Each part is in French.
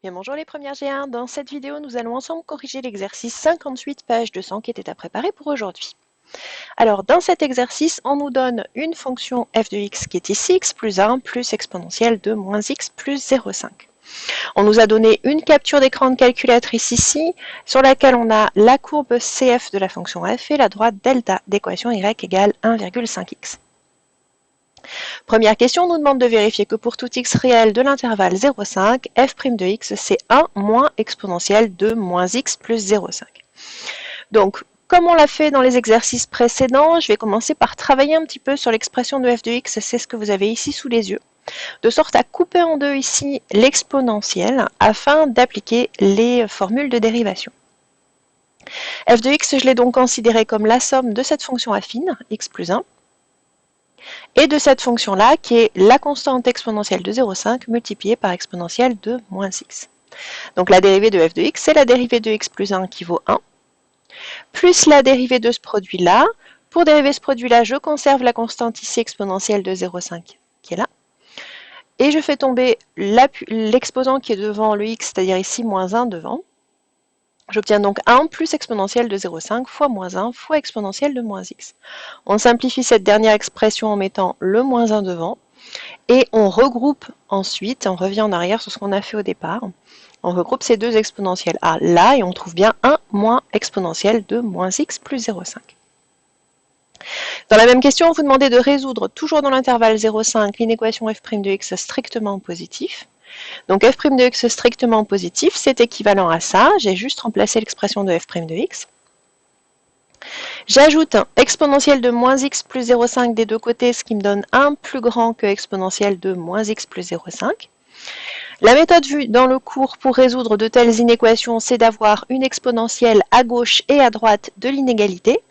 Bien, bonjour les premières G1. Dans cette vidéo, nous allons ensemble corriger l'exercice 58 page 200 qui était à préparer pour aujourd'hui. Alors, dans cet exercice, on nous donne une fonction f de x qui est ici, x plus 1 plus exponentielle de moins x plus 0,5. On nous a donné une capture d'écran de calculatrice ici, sur laquelle on a la courbe CF de la fonction f et la droite delta d'équation y égale 1,5x. Première question, on nous demande de vérifier que pour tout x réel de l'intervalle 0,5, f' de x, c'est 1 moins exponentielle de moins x plus 0,5. Donc, comme on l'a fait dans les exercices précédents, je vais commencer par travailler un petit peu sur l'expression de f de x, c'est ce que vous avez ici sous les yeux, de sorte à couper en deux ici l'exponentielle afin d'appliquer les formules de dérivation. F de x, je l'ai donc considéré comme la somme de cette fonction affine, x plus 1, et de cette fonction-là, qui est la constante exponentielle de 0,5 multipliée par exponentielle de moins x. Donc la dérivée de f de x, c'est la dérivée de x plus 1 qui vaut 1, plus la dérivée de ce produit-là. Pour dériver ce produit-là, je conserve la constante ici exponentielle de 0,5 qui est là. Et je fais tomber l'exposant qui est devant le x, c'est-à-dire ici moins 1 devant. J'obtiens donc 1 plus exponentielle de 0,5 fois moins 1 fois exponentielle de moins x. On simplifie cette dernière expression en mettant le moins 1 devant. Et on regroupe ensuite, on revient en arrière sur ce qu'on a fait au départ. On regroupe ces deux exponentielles à là et on trouve bien 1 moins exponentielle de moins x plus 0,5. Dans la même question, on vous demandait de résoudre, toujours dans l'intervalle 0,5, l'inéquation f' de x strictement positif. Donc f' de x strictement positif, c'est équivalent à ça. J'ai juste remplacé l'expression de f' de x. J'ajoute exponentielle de moins x plus 0,5 des deux côtés, ce qui me donne 1 plus grand que exponentielle de moins x plus 0,5. La méthode vue dans le cours pour résoudre de telles inéquations, c'est d'avoir une exponentielle à gauche et à droite de l'inégalité.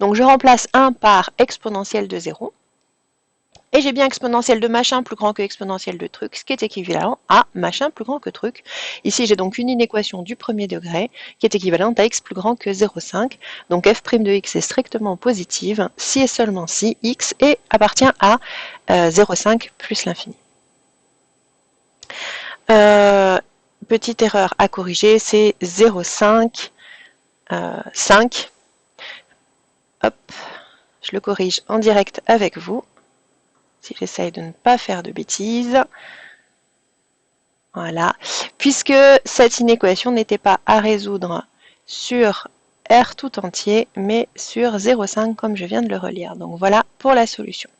Donc je remplace 1 par exponentielle de 0. Et j'ai bien exponentielle de machin plus grand que exponentielle de truc, ce qui est équivalent à machin plus grand que truc. Ici, j'ai donc une inéquation du premier degré qui est équivalente à x plus grand que 0,5. Donc f' de x est strictement positive si et seulement si x appartient à 0,5 plus l'infini. Petite erreur à corriger, c'est 0,5, 5. Hop, je le corrige en direct avec vous. Si j'essaye de ne pas faire de bêtises. Voilà. Puisque cette inéquation n'était pas à résoudre sur R tout entier, mais sur 0,5 comme je viens de le relire. Donc voilà pour la solution.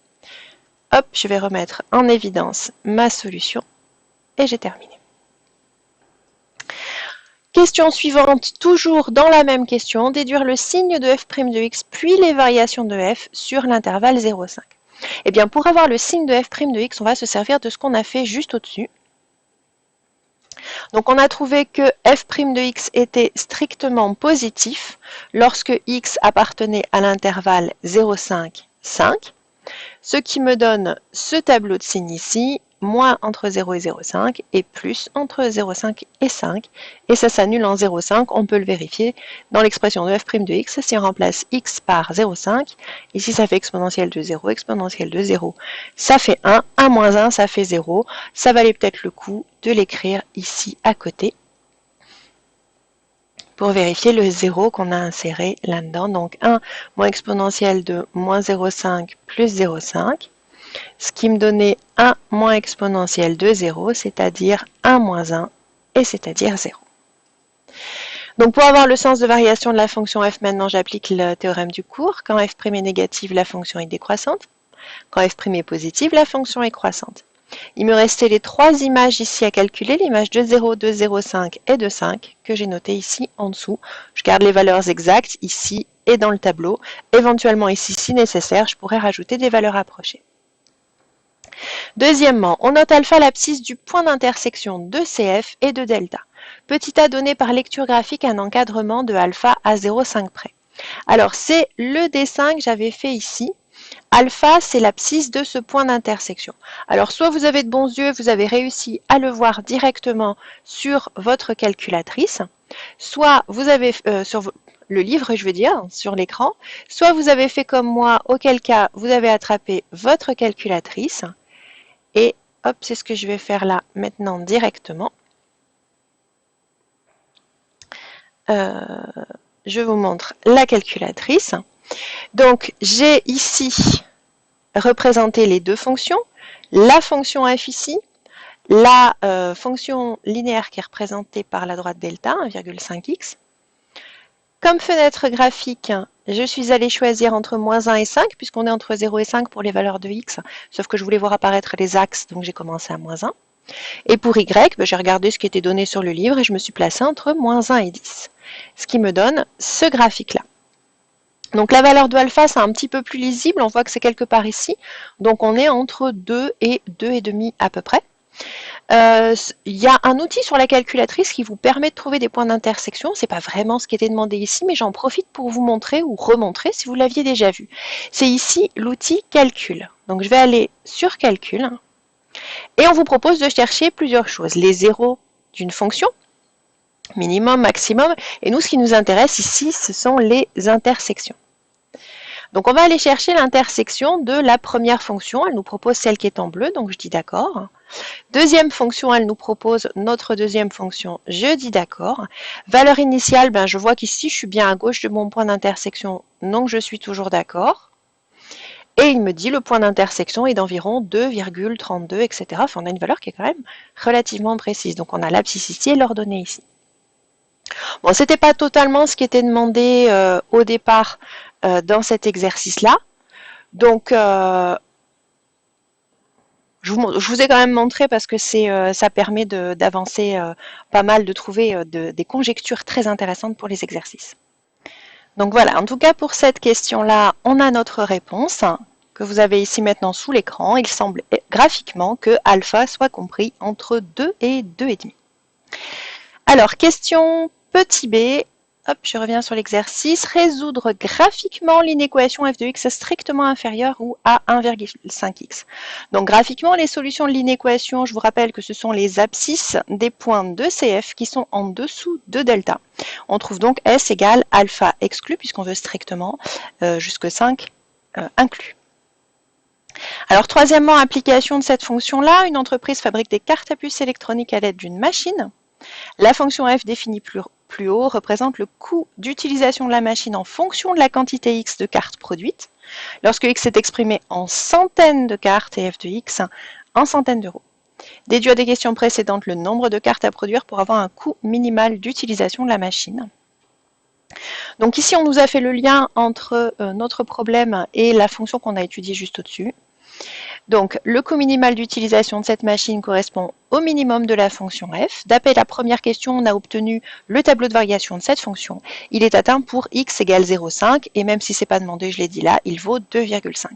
Hop, je vais remettre en évidence ma solution et j'ai terminé. Question suivante, toujours dans la même question, déduire le signe de f' de x puis les variations de f sur l'intervalle 0,5. Eh bien, pour avoir le signe de f' de x, on va se servir de ce qu'on a fait juste au-dessus. Donc, on a trouvé que f' de x était strictement positif lorsque x appartenait à l'intervalle 0,5, 5, ce qui me donne ce tableau de signes ici, moins entre 0 et 0,5 et plus entre 0,5 et 5. Et ça s'annule en 0,5, on peut le vérifier dans l'expression de f' de x. Si on remplace x par 0,5, ici ça fait exponentielle de 0, ça fait 1, 1 moins 1, ça fait 0. Ça valait peut-être le coup de l'écrire ici à côté pour vérifier le 0 qu'on a inséré là-dedans. Donc 1 moins exponentielle de moins 0,5 plus 0,5. Ce qui me donnait 1 moins exponentielle de 0, c'est-à-dire 1 moins 1, et c'est-à-dire 0. Donc pour avoir le sens de variation de la fonction f, maintenant j'applique le théorème du cours. Quand f' est négative, la fonction est décroissante. Quand f' est positive, la fonction est croissante. Il me restait les trois images ici à calculer, l'image de 0, de 0,5 et de 5, que j'ai notées ici en dessous. Je garde les valeurs exactes ici et dans le tableau. Éventuellement ici, si nécessaire, je pourrais rajouter des valeurs approchées. Deuxièmement, on note alpha l'abscisse du point d'intersection de CF et de delta. Petit a donné par lecture graphique un encadrement de alpha à 0,5 près. Alors, c'est le dessin que j'avais fait ici. Alpha, c'est l'abscisse de ce point d'intersection. Alors, soit vous avez de bons yeux, vous avez réussi à le voir directement sur votre calculatrice, soit vous avez, sur le livre, je veux dire, sur l'écran, soit vous avez fait comme moi, auquel cas vous avez attrapé votre calculatrice. Et hop, c'est ce que je vais faire là maintenant directement. je vous montre la calculatrice. Donc, j'ai ici représenté les deux fonctions, la fonction f ici, la fonction linéaire qui est représentée par la droite delta, 1,5x. Comme fenêtre graphique, je suis allée choisir entre moins 1 et 5, puisqu'on est entre 0 et 5 pour les valeurs de x, sauf que je voulais voir apparaître les axes, donc j'ai commencé à moins 1. Et pour y, j'ai regardé ce qui était donné sur le livre et je me suis placée entre moins 1 et 10, ce qui me donne ce graphique-là. Donc la valeur de alpha, c'est un petit peu plus lisible, on voit que c'est quelque part ici, donc on est entre 2 et 2,5 à peu près. Il y a un outil sur la calculatrice qui vous permet de trouver des points d'intersection. C'est pas vraiment ce qui était demandé ici, mais j'en profite pour vous montrer ou remontrer si vous l'aviez déjà vu. C'est ici l'outil calcul. Donc je vais aller sur calcul et on vous propose de chercher plusieurs choses. Les zéros d'une fonction, minimum, maximum, et nous ce qui nous intéresse ici, ce sont les intersections. Donc on va aller chercher l'intersection de la première fonction. Elle nous propose celle qui est en bleu, donc je dis d'accord. Deuxième fonction, elle nous propose notre deuxième fonction, je dis d'accord. Valeur initiale, je vois qu'ici, je suis bien à gauche de mon point d'intersection, donc je suis toujours d'accord. Et il me dit le point d'intersection est d'environ 2,32, etc. Enfin, on a une valeur qui est quand même relativement précise. Donc on a l'abscisse ici et l'ordonnée ici. Bon, ce n'était pas totalement ce qui était demandé au départ dans cet exercice-là. Donc, je vous ai quand même montré parce que ça permet d'avancer pas mal, de trouver des conjectures très intéressantes pour les exercices. Donc voilà, en tout cas pour cette question-là, on a notre réponse que vous avez ici maintenant sous l'écran. Il semble graphiquement que alpha soit compris entre 2 et 2,5. Alors, question petit b. Hop, je reviens sur l'exercice. Résoudre graphiquement l'inéquation f de x strictement inférieure ou à 1,5x. Donc graphiquement, les solutions de l'inéquation, je vous rappelle que ce sont les abscisses des points de CF qui sont en dessous de delta. On trouve donc S égale alpha exclu, puisqu'on veut strictement jusque 5 inclus. Alors troisièmement, application de cette fonction-là, une entreprise fabrique des cartes à puce électroniques à l'aide d'une machine. La fonction f définie plus haut représente le coût d'utilisation de la machine en fonction de la quantité x de cartes produites, lorsque x est exprimé en centaines de cartes et f de x en centaines d'euros. Déduire des questions précédentes le nombre de cartes à produire pour avoir un coût minimal d'utilisation de la machine. Donc ici, on nous a fait le lien entre notre problème et la fonction qu'on a étudiée juste au-dessus. Donc, le coût minimal d'utilisation de cette machine correspond au minimum de la fonction f. D'après la première question, on a obtenu le tableau de variation de cette fonction. Il est atteint pour x égale 0,5 et même si ce n'est pas demandé, je l'ai dit là, il vaut 2,5.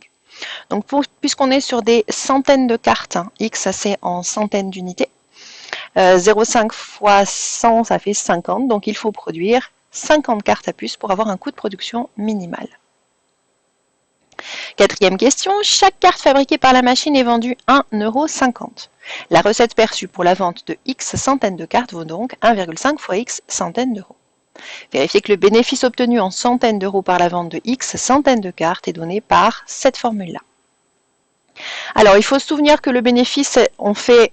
Donc, puisqu'on est sur des centaines de cartes, x c'est en centaines d'unités, 0,5 fois 100, ça fait 50, donc il faut produire 50 cartes à puce pour avoir un coût de production minimal. Quatrième question, chaque carte fabriquée par la machine est vendue 1,50 €. La recette perçue pour la vente de x centaines de cartes vaut donc 1,5 fois x centaines d'euros. Vérifiez que le bénéfice obtenu en centaines d'euros par la vente de x centaines de cartes est donné par cette formule-là. Alors, il faut se souvenir que le bénéfice, on fait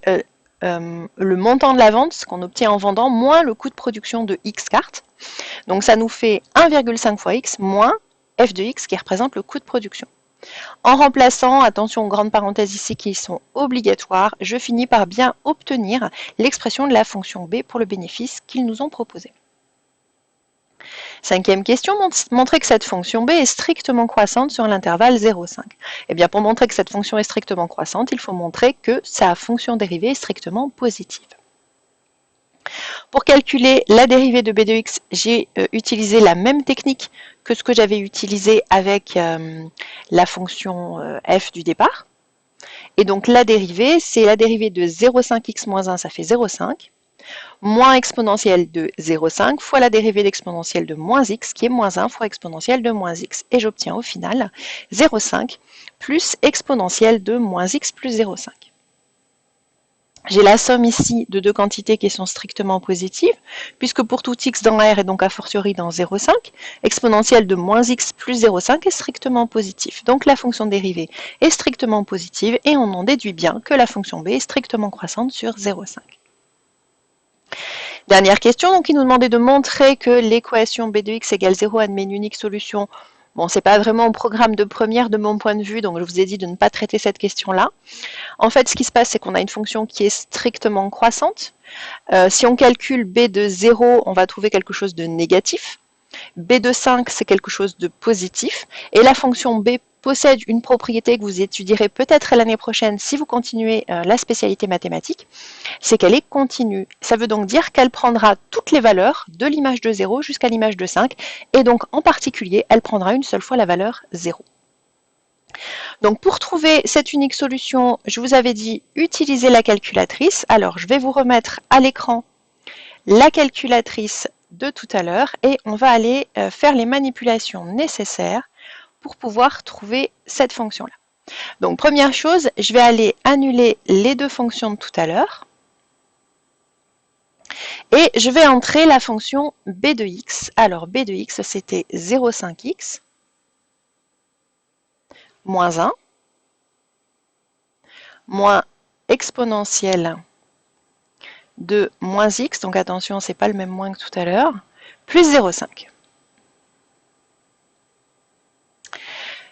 le montant de la vente, ce qu'on obtient en vendant, moins le coût de production de x cartes. Donc, ça nous fait 1,5 fois x moins f de x qui représente le coût de production. En remplaçant, attention aux grandes parenthèses ici qui sont obligatoires, je finis par bien obtenir l'expression de la fonction b pour le bénéfice qu'ils nous ont proposé. Cinquième question, montrer que cette fonction b est strictement croissante sur l'intervalle 0,5. Eh bien, pour montrer que cette fonction est strictement croissante, il faut montrer que sa fonction dérivée est strictement positive. Pour calculer la dérivée de b de x, j'ai utilisé la même technique que ce que j'avais utilisé avec la fonction f du départ. Et donc la dérivée, c'est la dérivée de 0,5x moins 1, ça fait 0,5, moins exponentielle de 0,5 fois la dérivée d'exponentielle de moins x, qui est moins 1 fois exponentielle de moins x. Et j'obtiens au final 0,5 plus exponentielle de moins x plus 0,5. J'ai la somme ici de deux quantités qui sont strictement positives, puisque pour tout x dans R et donc a fortiori dans 0,5, exponentielle de moins x plus 0,5 est strictement positif. Donc la fonction dérivée est strictement positive et on en déduit bien que la fonction b est strictement croissante sur 0,5. Dernière question, donc il nous demandait de montrer que l'équation b de x égale 0 admet une unique solution. Bon, c'est pas vraiment un programme de première de mon point de vue, donc je vous ai dit de ne pas traiter cette question-là. En fait, ce qui se passe, c'est qu'on a une fonction qui est strictement croissante. Si on calcule b de 0, on va trouver quelque chose de négatif. B de 5, c'est quelque chose de positif. Et la fonction b possède une propriété que vous étudierez peut-être l'année prochaine si vous continuez la spécialité mathématique, c'est qu'elle est continue. Ça veut donc dire qu'elle prendra toutes les valeurs de l'image de 0 jusqu'à l'image de 5, et donc en particulier, elle prendra une seule fois la valeur 0. Donc pour trouver cette unique solution, je vous avais dit utiliser la calculatrice. Alors je vais vous remettre à l'écran la calculatrice de tout à l'heure et on va aller faire les manipulations nécessaires pour pouvoir trouver cette fonction-là. Donc première chose, je vais aller annuler les deux fonctions de tout à l'heure et je vais entrer la fonction b de x. Alors b de x, c'était 0,5x moins 1 moins exponentielle de moins x, donc attention, c'est pas le même moins que tout à l'heure, plus 0,5.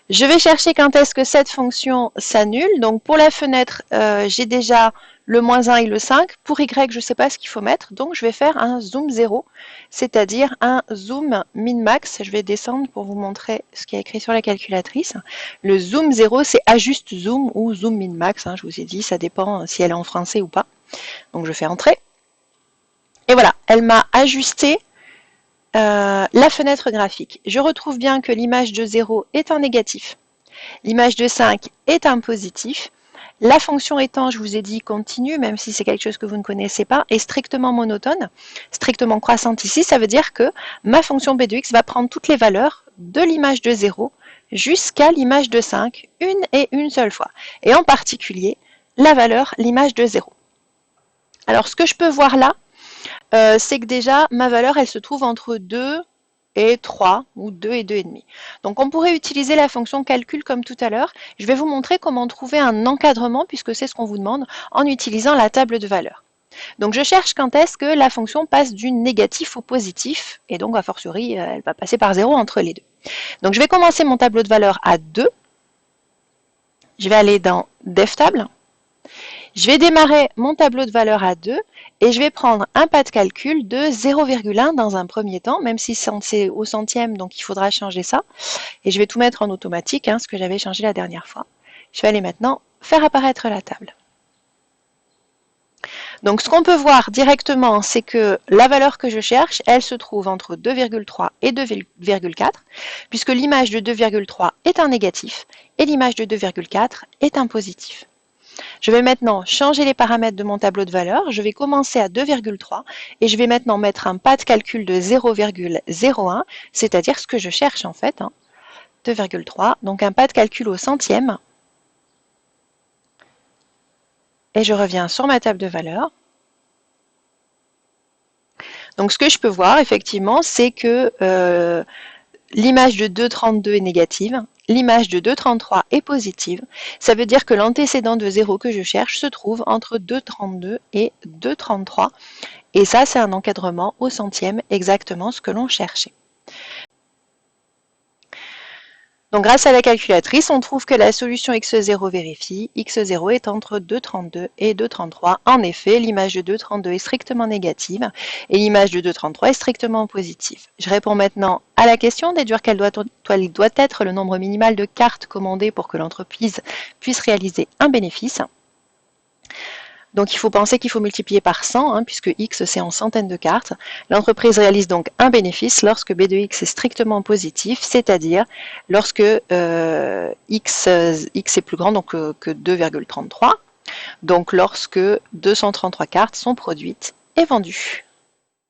Je vais chercher quand est-ce que cette fonction s'annule. Donc pour la fenêtre, j'ai déjà le moins 1 et le 5. Pour y, je ne sais pas ce qu'il faut mettre, donc je vais faire un zoom 0, c'est-à-dire un zoom min-max. Je vais descendre pour vous montrer ce qui est écrit sur la calculatrice. Le zoom 0, c'est ajuste zoom ou zoom min-max. Je vous ai dit, ça dépend si elle est en français ou pas. Donc je fais entrer. Et voilà, elle m'a ajusté la fenêtre graphique. Je retrouve bien que l'image de 0 est un négatif. L'image de 5 est un positif. La fonction étant, je vous ai dit, continue, même si c'est quelque chose que vous ne connaissez pas, est strictement monotone, strictement croissante ici. Ça veut dire que ma fonction b de x va prendre toutes les valeurs de l'image de 0 jusqu'à l'image de 5, une et une seule fois. Et en particulier, la valeur, l'image de 0. Alors, ce que je peux voir là, c'est que déjà, ma valeur, elle se trouve entre 2 et 3, ou 2 et 2,5. Donc on pourrait utiliser la fonction calcul comme tout à l'heure. Je vais vous montrer comment trouver un encadrement, puisque c'est ce qu'on vous demande, en utilisant la table de valeurs. Donc je cherche quand est-ce que la fonction passe du négatif au positif, et donc a fortiori, elle va passer par 0 entre les deux. Donc je vais commencer mon tableau de valeurs à 2. Je vais aller dans DevTable. Je vais démarrer mon tableau de valeurs à 2 et je vais prendre un pas de calcul de 0,1 dans un premier temps, même si c'est au centième, donc il faudra changer ça. Et je vais tout mettre en automatique, ce que j'avais changé la dernière fois. Je vais aller maintenant faire apparaître la table. Donc ce qu'on peut voir directement, c'est que la valeur que je cherche, elle se trouve entre 2,3 et 2,4, puisque l'image de 2,3 est un négatif et l'image de 2,4 est un positif. Je vais maintenant changer les paramètres de mon tableau de valeurs. Je vais commencer à 2,3 et je vais maintenant mettre un pas de calcul de 0,01, c'est-à-dire ce que je cherche en fait, 2,3, donc un pas de calcul au centième. Et je reviens sur ma table de valeurs. Donc ce que je peux voir effectivement, c'est que l'image de 2,32 est négative, l'image de 2,33 est positive. Ça veut dire que l'antécédent de 0 que je cherche se trouve entre 2,32 et 2,33. Et ça, c'est un encadrement au centième, exactement ce que l'on cherchait. Donc grâce à la calculatrice, on trouve que la solution x0 vérifie. x0 est entre 2,32 et 2,33. En effet, l'image de 2,32 est strictement négative et l'image de 2,33 est strictement positive. Je réponds maintenant à la question, déduire quel doit être le nombre minimal de cartes commandées pour que l'entreprise puisse réaliser un bénéfice. Donc il faut penser qu'il faut multiplier par 100, puisque X c'est en centaines de cartes. L'entreprise réalise donc un bénéfice lorsque B de X est strictement positif, c'est-à-dire lorsque X est plus grand donc, que 2,33, donc lorsque 233 cartes sont produites et vendues.